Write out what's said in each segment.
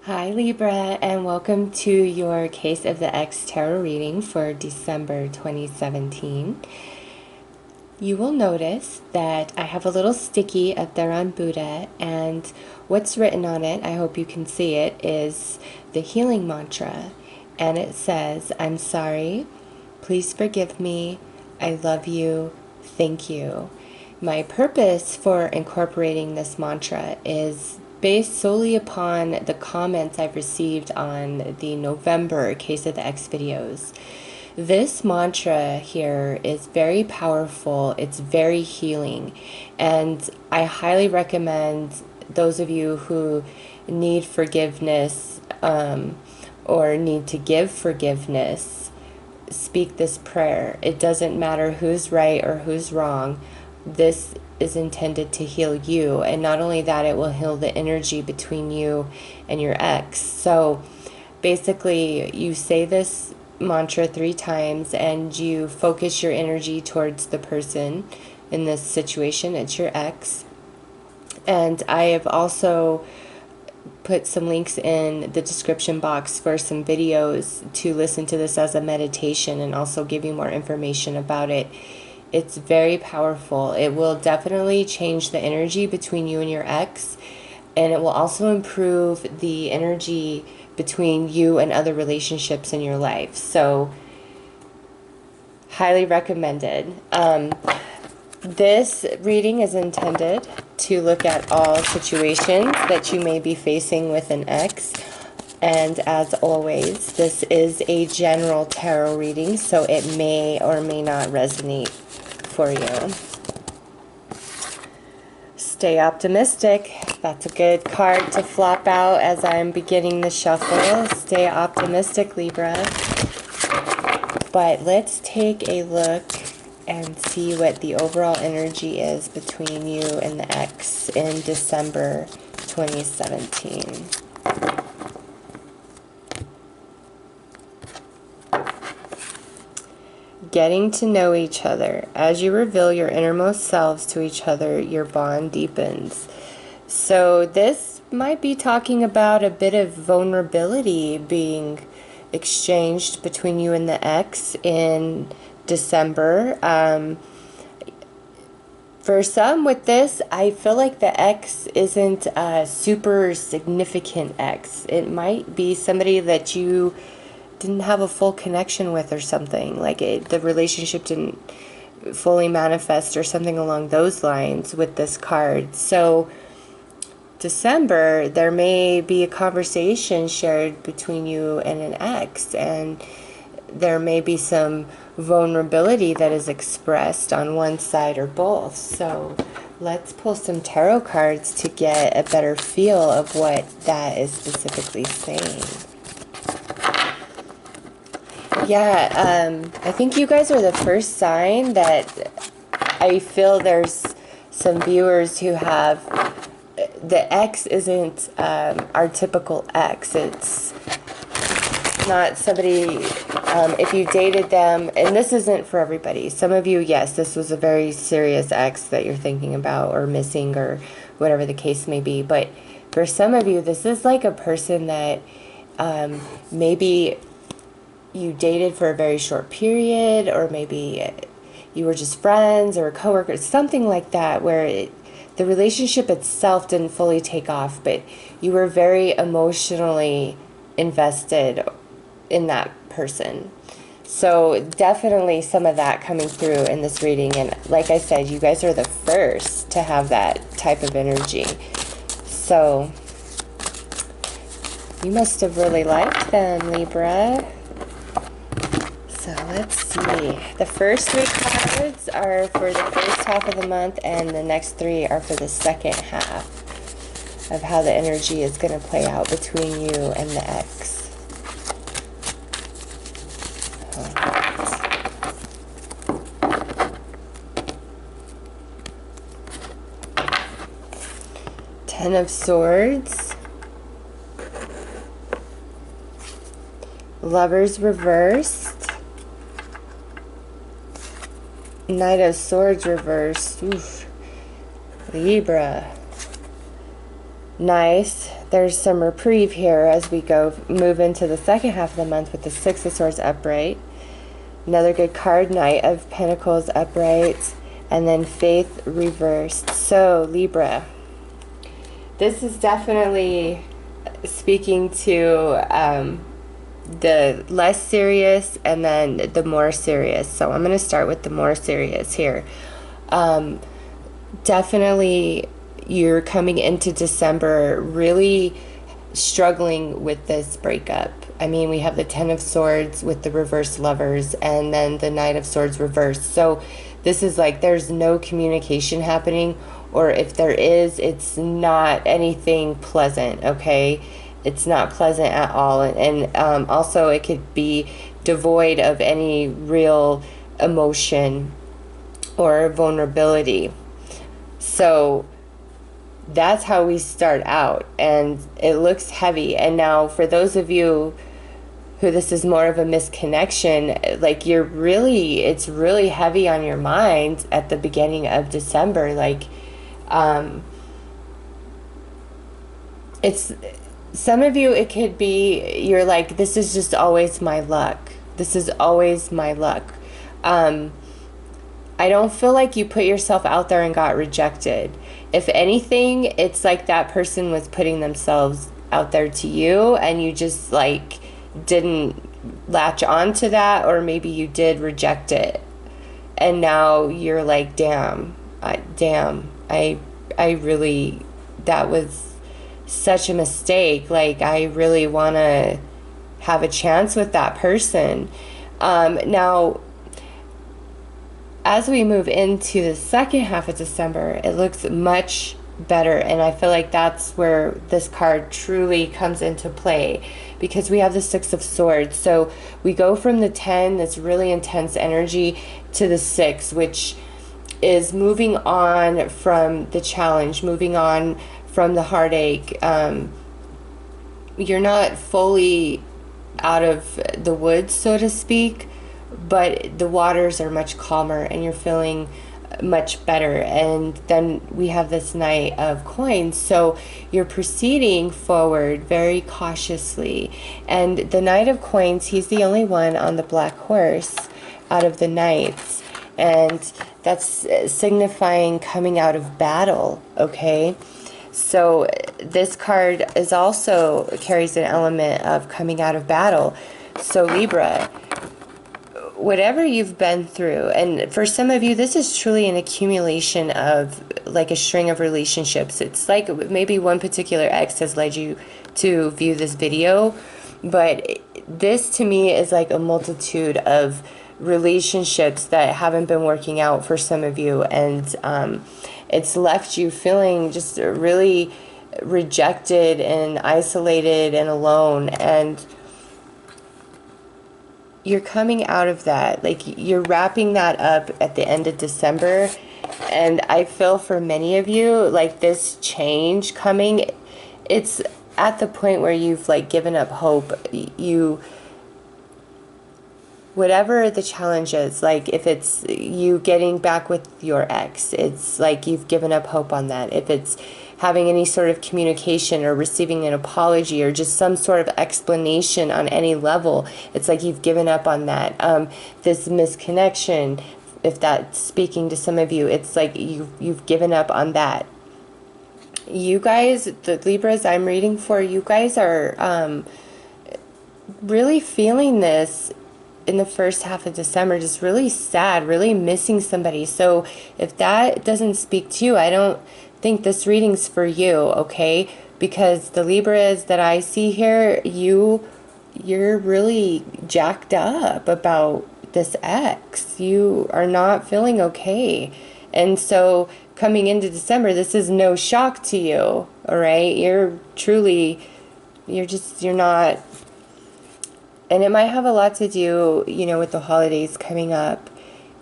Hi Libra, and welcome to your Case of the X tarot reading for December 2017. You will notice that I have a little sticky up there on Buddha, and what's written on it, I hope you can see it, is the healing mantra. And it says, "I'm sorry, please forgive me, I love you, thank you." My purpose for incorporating this mantra is based solely upon the comments I've received on the November Case of the X videos. This mantra here is very powerful, it's very healing, and I highly recommend those of you who need forgiveness or need to give forgiveness, speak this prayer. It doesn't matter who's right or who's wrong. This is intended to heal you, and not only that, it will heal the energy between you and your ex. So basically, you say this mantra 3 times and you focus your energy towards the person. In this situation, it's your ex. And I have also put some links in the description box for some videos to listen to this as a meditation and also give you more information about it. It's very powerful. It will definitely change the energy between you and your ex, and it will also improve the energy between you and other relationships in your life. So, highly recommended. This reading is intended to look at all situations that you may be facing with an ex. And as always, this is a general tarot reading, so it may or may not resonate for you. Stay optimistic. That's a good card to flop out as I'm beginning the shuffle. Stay optimistic, Libra. But let's take a look and see what the overall energy is between you and the ex in December 2017. Getting to know each other. As you reveal your innermost selves to each other, your bond deepens. So this might be talking about a bit of vulnerability being exchanged between you and the ex in December. For some with this, I feel like the ex isn't a super significant ex. It might be somebody that you didn't have a full connection with or something, like the relationship didn't fully manifest or something along those lines with this card. So December, there may be a conversation shared between you and an ex, and there may be some vulnerability that is expressed on one side or both. So let's pull some tarot cards to get a better feel of what that is specifically saying. Yeah, I think you guys are the first sign that I feel there's some viewers who have, the ex isn't our typical ex. It's not somebody, if you dated them, and this isn't for everybody. Some of you, yes, this was a very serious ex that you're thinking about or missing or whatever the case may be. But for some of you, this is like a person that maybe you dated for a very short period, or maybe you were just friends or coworkers, something like that, where the relationship itself didn't fully take off, but you were very emotionally invested in that person. So definitely some of that coming through in this reading, and like I said, you guys are the first to have that type of energy. So you must have really liked them, Libra. So let's see. The first 3 cards are for the first half of the month, and the next 3 are for the second half of how the energy is going to play out between you and the ex. Ten of Swords. Lovers reversed. Knight of Swords reversed. Oof. Libra. Nice. there's some reprieve here as we move into the second half of the month with the Six of Swords upright. Another good card, Knight of Pentacles upright, and then Faith reversed. So Libra, this is definitely speaking to the less serious and then the more serious. So I'm going to start with the more serious here. Definitely you're coming into December really struggling with this breakup. I mean, we have the Ten of Swords with the reverse Lovers and then the Knight of Swords reversed. So this is like there's no communication happening, or if there is, it's not anything pleasant, okay? It's not pleasant at all. And also it could be devoid of any real emotion or vulnerability. So that's how we start out, and it looks heavy. And now for those of you who this is more of a misconnection, like it's really heavy on your mind at the beginning of December. Like it's, some of you, it could be you're like, this is just always my luck. This is always my luck. I don't feel like you put yourself out there and got rejected. If anything, it's like that person was putting themselves out there to you and you just like didn't latch on to that, or maybe you did reject it. And now you're like, I really, that was such a mistake. Like, I really want to have a chance with that person. Now, as we move into the second half of December, it looks much better, and I feel like that's where this card truly comes into play, because we have the Six of Swords. So we go from the 10, this really intense energy, to the 6, which is moving on from the challenge, moving on from the heartache. You're not fully out of the woods, so to speak, but the waters are much calmer and you're feeling much better. And then we have this Knight of Coins, so you're proceeding forward very cautiously. And the Knight of Coins, he's the only one on the black horse out of the knights, and that's signifying coming out of battle, okay? So this card is also carries an element of coming out of battle. So Libra, whatever you've been through, and for some of you, this is truly an accumulation of like a string of relationships. It's like maybe one particular ex has led you to view this video, but this to me is like a multitude of relationships that haven't been working out for some of you, and it's left you feeling just really rejected and isolated and alone. And you're coming out of that, like you're wrapping that up at the end of December. And I feel for many of you, like this change coming, it's at the point where you've like given up hope. Whatever the challenge is, like if it's you getting back with your ex, it's like you've given up hope on that. If it's having any sort of communication or receiving an apology or just some sort of explanation on any level, it's like you've given up on that. This misconnection, if that's speaking to some of you, it's like you've given up on that. You guys, the Libras I'm reading for, you guys are really feeling this in the first half of December, just really sad, really missing somebody. So if that doesn't speak to you, I don't think this reading's for you, okay? Because the Libras that I see here, you're really jacked up about this ex. You are not feeling okay. And so coming into December, this is no shock to you, all right? You're not. And it might have a lot to do, with the holidays coming up.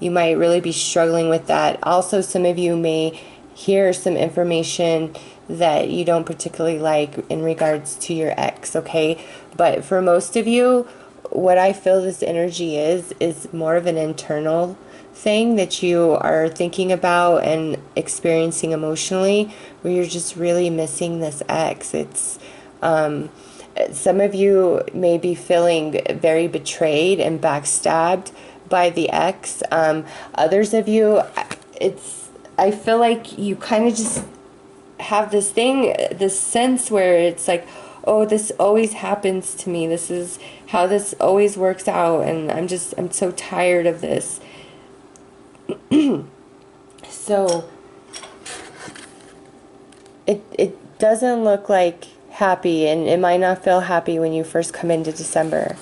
You might really be struggling with that. Also, some of you may hear some information that you don't particularly like in regards to your ex, okay? But for most of you, what I feel this energy is more of an internal thing that you are thinking about and experiencing emotionally, where you're just really missing this ex. It's Some of you may be feeling very betrayed and backstabbed by the ex. Others of you, I feel like you kind of just have this sense where it's like, oh, this always happens to me. This is how this always works out, and I'm so tired of this. So it doesn't look like happy, and it might not feel happy when you first come into December.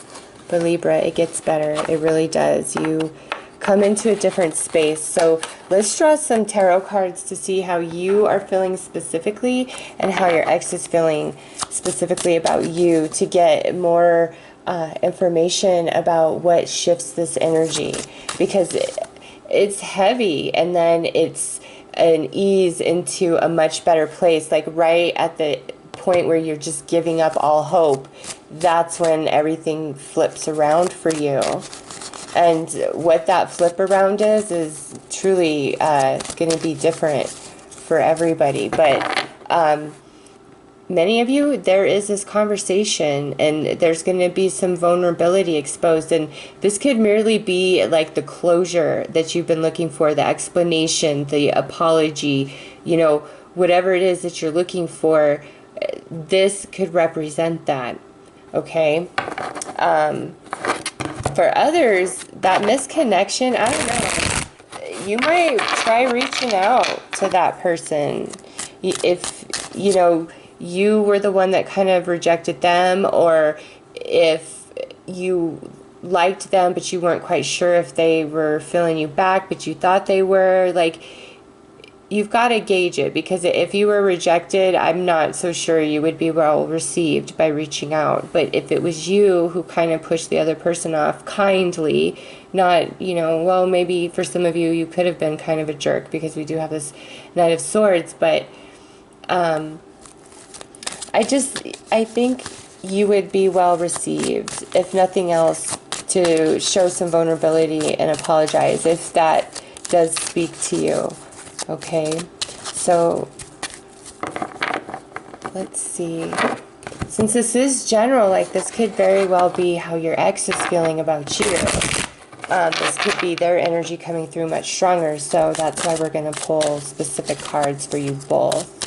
But Libra, it gets better. It really does. You come into a different space. So let's draw some tarot cards to see how you are feeling specifically and how your ex is feeling specifically about you, to get more information about what shifts this energy, because it's heavy and then it's an ease into a much better place. Like right at the point where you're just giving up all hope, that's when everything flips around for you. And what that flip around is truly going to be different for everybody. But many of you, there is this conversation, and there's going to be some vulnerability exposed. And this could merely be like the closure that you've been looking for, the explanation, the apology, you know, whatever it is that you're looking for. This could represent that, okay? For others, that misconnection, I don't know, you might try reaching out to that person. If, you know, you were the one that kind of rejected them, or if you liked them but you weren't quite sure if they were feeling you back, but you thought they were, like, you've got to gauge it, because if you were rejected, I'm not so sure you would be well received by reaching out. But if it was you who kind of pushed the other person off kindly, not, you know, well, maybe for some of you, you could have been kind of a jerk, because we do have this Knight of Swords, but I think you would be well received, if nothing else, to show some vulnerability and apologize if that does speak to you. Okay, so let's see. Since this is general, like, this could very well be how your ex is feeling about you. This could be their energy coming through much stronger, so that's why we're going to pull specific cards for you both.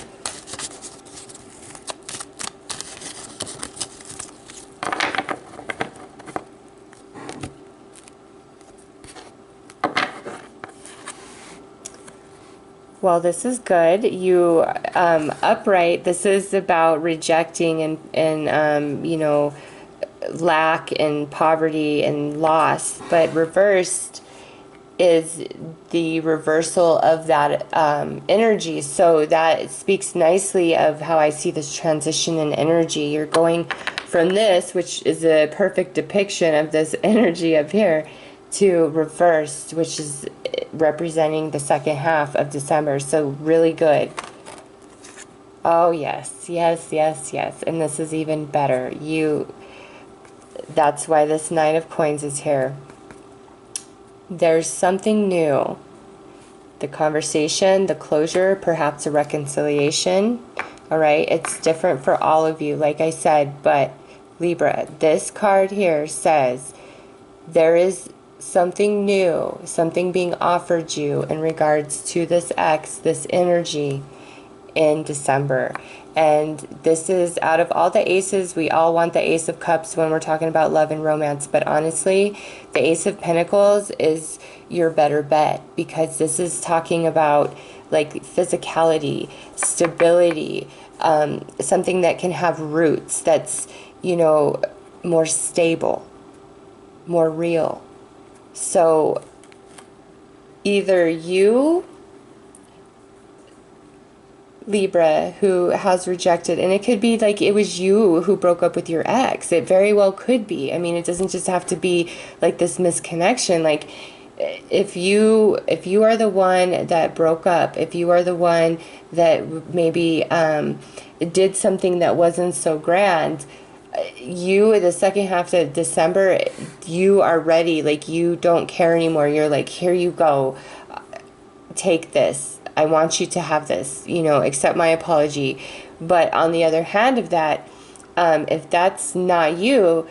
Well, this is good. You, upright, this is about rejecting and you know, lack and poverty and loss. But reversed is the reversal of that energy. So that speaks nicely of how I see this transition in energy. You're going from this, which is a perfect depiction of this energy up here, to reversed, which is representing the second half of December. So really good. Oh yes, yes, yes, yes. And this is even better. That's why this Nine of Coins is here. There's something new. The conversation, the closure, perhaps a reconciliation. All right, it's different for all of you, like I said, but Libra, this card here says there is something new, something being offered you in regards to this ex, this energy in December. And this is, out of all the aces, we all want the Ace of Cups when we're talking about love and romance. But honestly, the Ace of Pentacles is your better bet, because this is talking about like physicality, stability, something that can have roots, that's, you know, more stable, more real. So either you, Libra, who has rejected, and it could be like it was you who broke up with your ex. It very well could be. I mean, it doesn't just have to be like this misconnection. Like, if you are the one that broke up, if you are the one that maybe did something that wasn't so grand, you, the second half of December, you are ready. Like, you don't care anymore. You're like, here you go, take this, I want you to have this, you know, accept my apology. But on the other hand of that, If that's not you,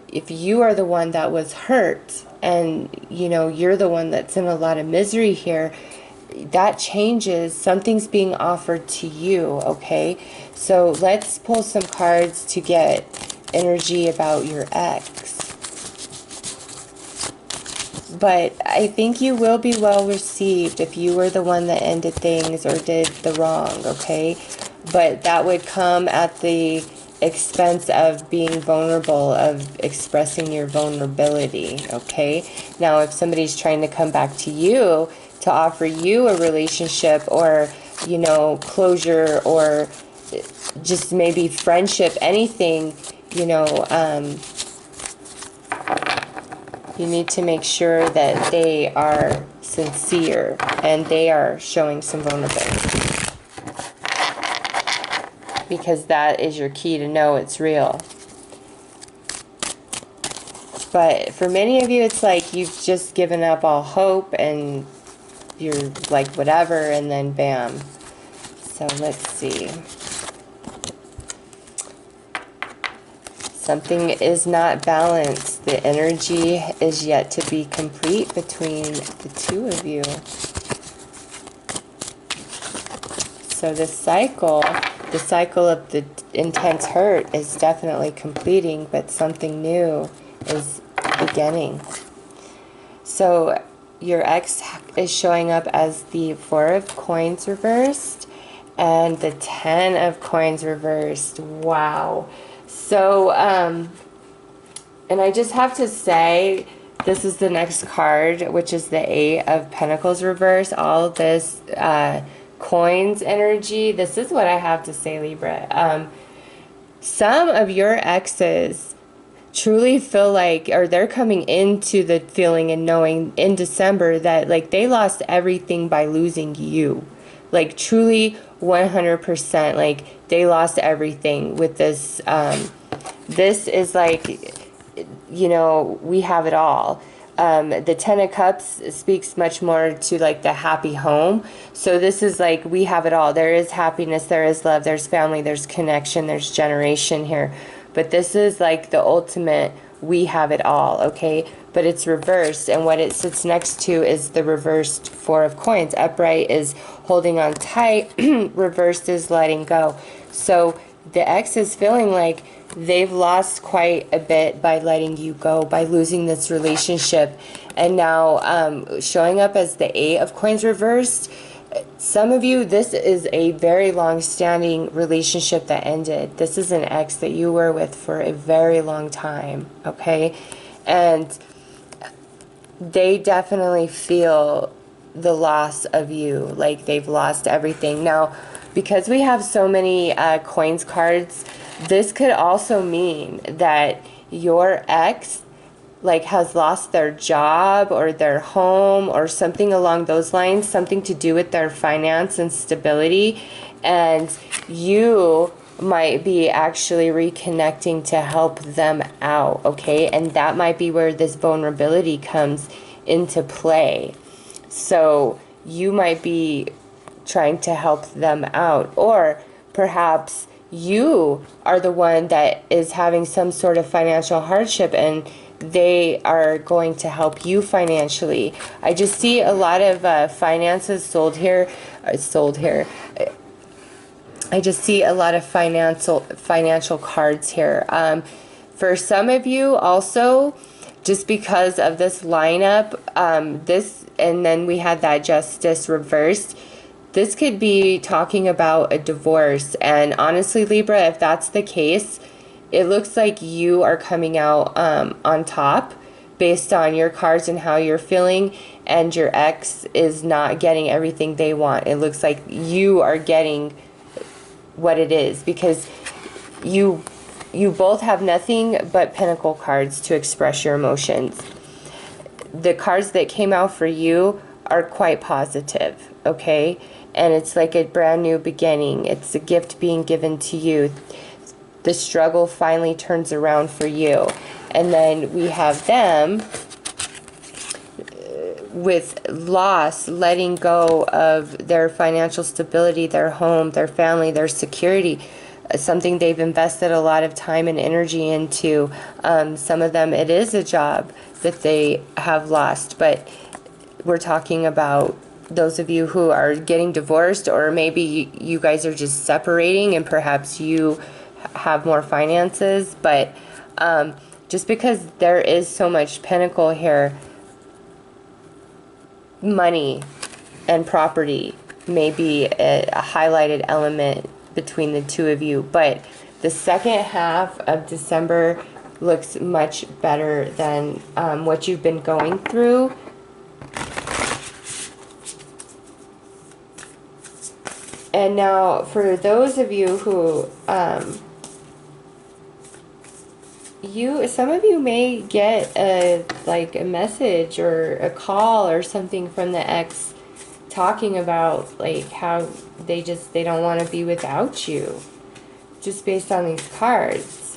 if you are the one that was hurt and, you know, you're the one that's in a lot of misery here, that changes. Something's being offered to you, okay? So let's pull some cards to get energy about your ex. But I think you will be well received if you were the one that ended things or did the wrong, okay? But that would come at the expense of being vulnerable, of expressing your vulnerability, okay? Now, if somebody's trying to come back to you to offer you a relationship or, you know, closure or just maybe friendship, anything, you know, you need to make sure that they are sincere and they are showing some vulnerability, because that is your key to know it's real. But for many of you, it's like you've just given up all hope and you're like whatever, and then bam. So let's see. Something is not balanced. The energy is yet to be complete between the two of you. So the cycle of the intense hurt is definitely completing, but something new is beginning. So your ex is showing up as the 4 of Coins reversed and the 10 of Coins reversed. Wow. So, and I just have to say, this is the next card, which is the 8 of Pentacles reverse. All of this coins energy. This is what I have to say, Libra. Some of your exes truly feel like, or they're coming into the feeling and knowing in December that like they lost everything by losing you. Like truly 100%, like they lost everything with this. This is like, you know, we have it all. The 10 of Cups speaks much more to like the happy home. So this is like, we have it all. There is happiness, there is love, there's family, there's connection, there's generation here. But this is like the ultimate, we have it all, okay? But it's reversed, and what it sits next to is the reversed 4 of Coins. Upright is holding on tight, reversed is letting go. So the ex is feeling like they've lost quite a bit by letting you go, by losing this relationship. And now showing up as the 8 of Coins reversed, some of you, this is a very long-standing relationship that ended. This is an ex that you were with for a very long time, okay? And they definitely feel the loss of you, like they've lost everything. Now, because we have so many coins cards, this could also mean that your ex like has lost their job or their home or something along those lines, something to do with their finance and stability, and you might be actually reconnecting to help them out, okay? And that might be where this vulnerability comes into play. So you might be trying to help them out, or perhaps you are the one that is having some sort of financial hardship and they are going to help you financially. I just see a lot of finances sold here. I just see a lot of financial cards here. For some of you also, just because of this lineup, this, and then we had that Justice reversed, this could be talking about a divorce. And honestly, Libra, if that's the case, it looks like you are coming out on top based on your cards and how you're feeling, and your ex is not getting everything they want. It looks like you are getting what it is, because you both have nothing but Pentacle cards to express your emotions. The cards that came out for you are quite positive, okay? And it's like a brand new beginning. It's a gift being given to you. The struggle finally turns around for you. And then we have them with loss, letting go of their financial stability, their home, their family, their security. something they've invested a lot of time and energy into. Some of them, it is a job that they have lost, but we're talking about those of you who are getting divorced, or maybe you guys are just separating and perhaps you have more finances. But just because there is so much pentacle here, money and property may be a highlighted element between the two of you. But the second half of December looks much better than what you've been going through. And now for those of you who some of you may get a message or a call or something from the ex talking about like how they don't want to be without you, just based on these cards.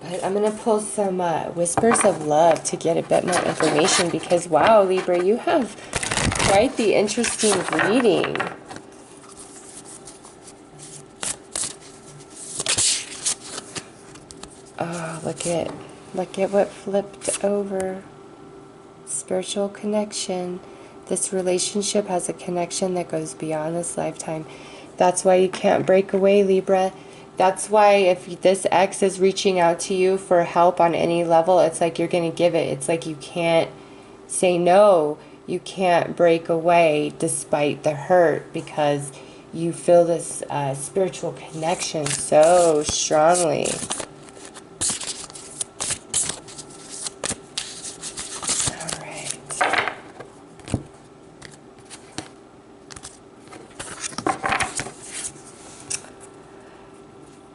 But I'm going to pull some whispers of love to get a bit more information, because wow, Libra, you have quite the interesting reading. Oh, look at what flipped over. Spiritual connection. This relationship has a connection that goes beyond this lifetime. That's why you can't break away, Libra. That's why if this ex is reaching out to you for help on any level, it's like you're going to give it. It's like you can't say no. You can't break away despite the hurt, because you feel this spiritual connection so strongly.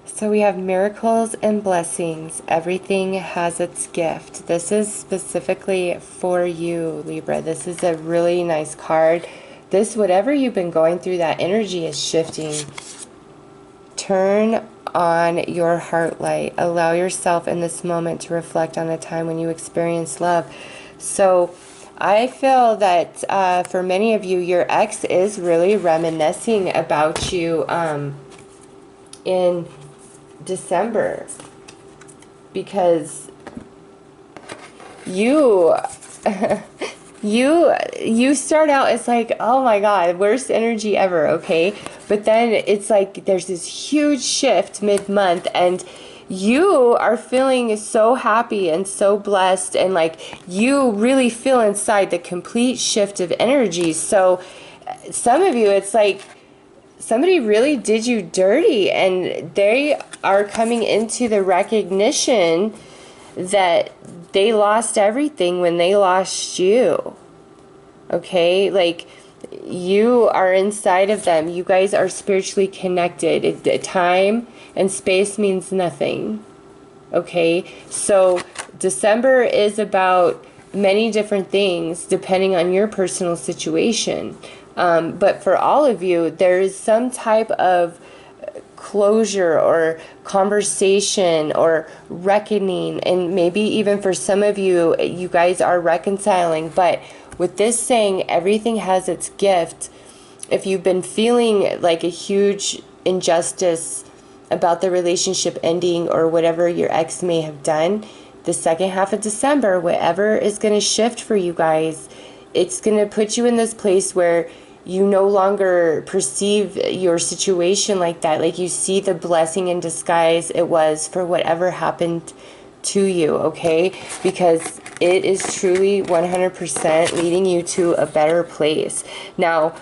So we have miracles and blessings. Everything has its gift. This is specifically for you, Libra. This is a really nice card. This, whatever you've been going through, that energy is shifting. Turn on your heart light. Allow yourself in this moment to reflect on a time when you experienced love. So I feel that for many of you, your ex is really reminiscing about you in December, because you you start out, it's like, oh my god, worst energy ever, okay? But then it's like there's this huge shift mid-month, and you are feeling so happy and so blessed, and like you really feel inside the complete shift of energy. So some of you, it's like somebody really did you dirty, and they are coming into the recognition that they lost everything when they lost you. Okay? Like, you are inside of them. You guys are spiritually connected. Time and space means nothing. Okay? So December is about many different things depending on your personal situation. But for all of you, there is some type of closure or conversation or reckoning, and maybe even for some of you, you guys are reconciling. But with this saying, everything has its gift. If you've been feeling like a huge injustice about the relationship ending or whatever your ex may have done, the second half of December, whatever is going to shift for you guys, it's going to put you in this place where you no longer perceive your situation like that. Like, you see the blessing in disguise it was for whatever happened to you, okay? Because it is truly 100% leading you to a better place. Now,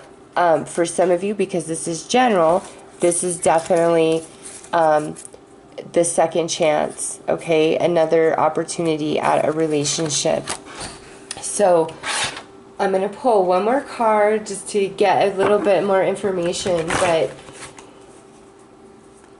for some of you, because this is general, this is definitely the second chance, okay? Another opportunity at a relationship. So I'm going to pull one more card just to get a little bit more information, but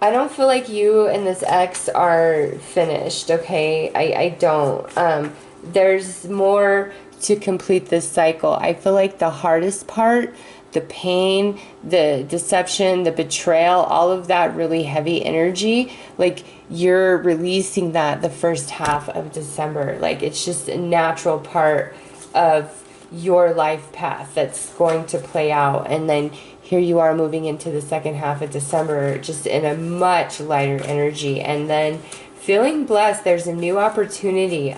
I don't feel like you and this ex are finished, okay? I don't. There's more to complete this cycle. I feel like the hardest part, the pain, the deception, the betrayal, all of that really heavy energy, like, you're releasing that the first half of December. Like, it's just a natural part of your life path that's going to play out, and then here you are moving into the second half of December just in a much lighter energy, and then feeling blessed. There's a new opportunity.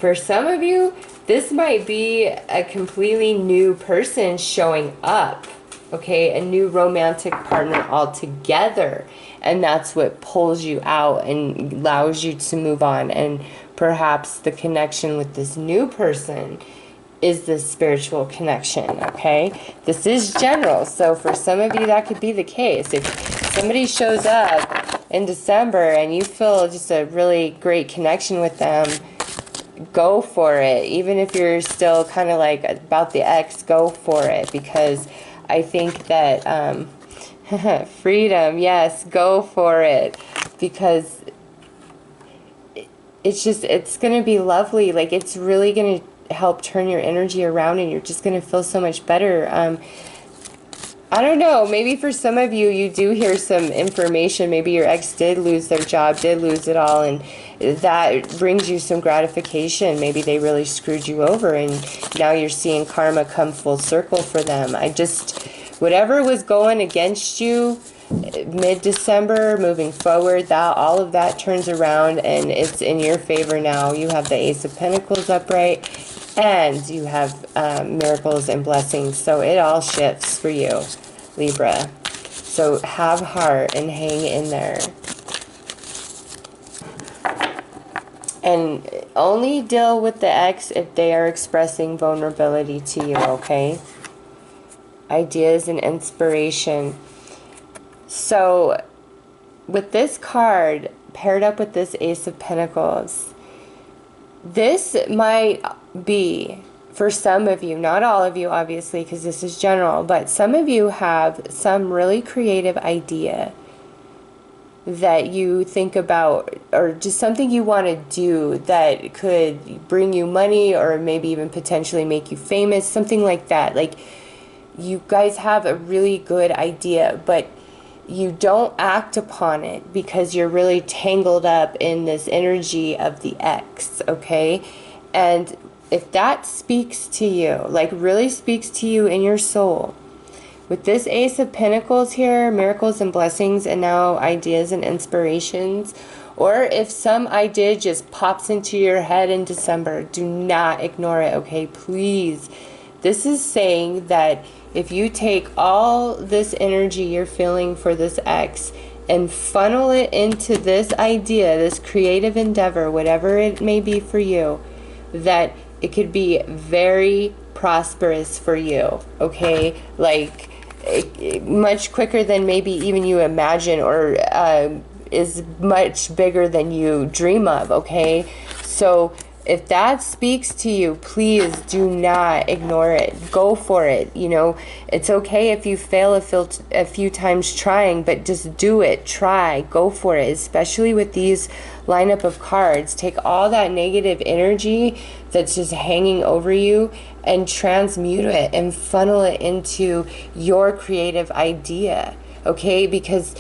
For some of you, this might be a completely new person showing up, okay? A new romantic partner altogether. And that's what pulls you out and allows you to move on. And perhaps the connection with this new person is this spiritual connection, okay? This is general, so for some of you that could be the case. If somebody shows up in December and you feel just a really great connection with them, go for it. Even if you're still kind of like about the ex, go for it, because I think that freedom, yes, go for it, because it's going to be lovely. Like, it's really going to help turn your energy around, and you're just going to feel so much better. I don't know, maybe for some of you, you do hear some information. Maybe your ex did lose their job, did lose it all, and that brings you some gratification. Maybe they really screwed you over, and now you're seeing karma come full circle for them. Whatever was going against you mid-December, moving forward, that all of that turns around, and it's in your favor now. You have the Ace of Pentacles upright, and you have miracles and blessings. So it all shifts for you, Libra. So have heart and hang in there. And only deal with the ex if they are expressing vulnerability to you, okay? Ideas and inspiration. So with this card paired up with this Ace of Pentacles, this might be, for some of you, not all of you obviously, because this is general, but some of you have some really creative idea that you think about, or just something you want to do that could bring you money, or maybe even potentially make you famous, something like that. Like, you guys have a really good idea, but you don't act upon it because you're really tangled up in this energy of the ex, okay? And if that speaks to you, like really speaks to you in your soul, with this Ace of Pentacles here, miracles and blessings, and now ideas and inspirations, or if some idea just pops into your head in December, do not ignore it, okay? Please. This is saying that if you take all this energy you're feeling for this ex and funnel it into this idea, this creative endeavor, whatever it may be for you, that it could be very prosperous for you, okay? Like, much quicker than maybe even you imagine, or is much bigger than you dream of, okay? So if that speaks to you, please do not ignore it. Go for it. You know, it's okay if you fail a few times trying, but just do it. Try. Go for it. Especially with these lineup of cards. Take all that negative energy that's just hanging over you and transmute it and funnel it into your creative idea. Okay? Because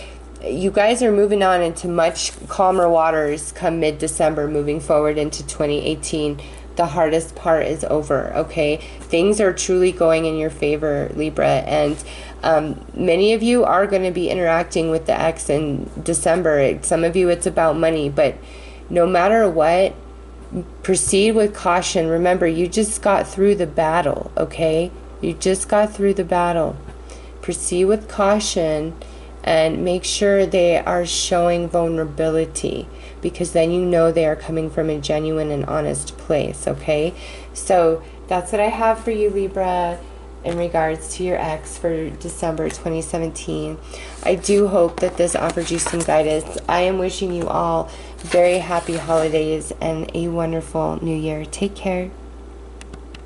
you guys are moving on into much calmer waters come mid-December, moving forward into 2018. The hardest part is over, okay? Things are truly going in your favor, Libra, and many of you are going to be interacting with the ex in December. Some of you, it's about money, but no matter what, proceed with caution. Remember, you just got through the battle, okay? You just got through the battle. Proceed with caution, and make sure they are showing vulnerability, because then you know they are coming from a genuine and honest place, okay? So that's what I have for you, Libra, in regards to your ex for December 2017. I do hope that this offered you some guidance. I am wishing you all very happy holidays and a wonderful new year. Take care.